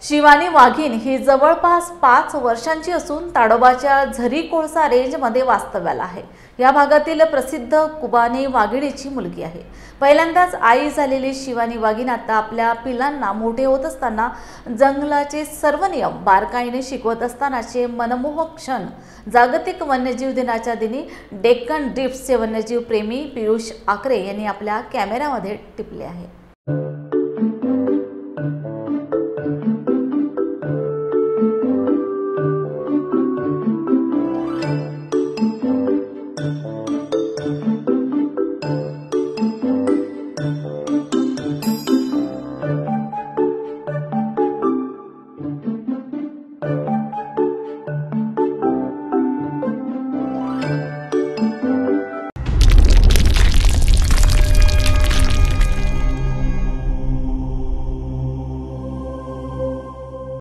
शिवानी वाघीण ही जवळपास 5 वर्षांची असून ताडोबाच्या झरी कोळसा रेंजमध्ये वास्तव्याला आहे। या भागातील प्रसिद्ध कुबानी वाघिणीची मुलगी आहे। पहिल्यांदाच आई झालेली शिवानी वाघीण आता आपल्या पिलांना मोठे होत असताना जंगलाचे सर्व नियम बारकाईने शिकवत असतानाचे मनमोहक क्षण जागतिक वन्यजीव दिनाच्या दिनी डेक्कन ड्रिफ्ट्सचे वन्यजीव प्रेमी पियुष आकरे यांनी आपल्या कॅमेऱ्यामध्ये टिपले आहे।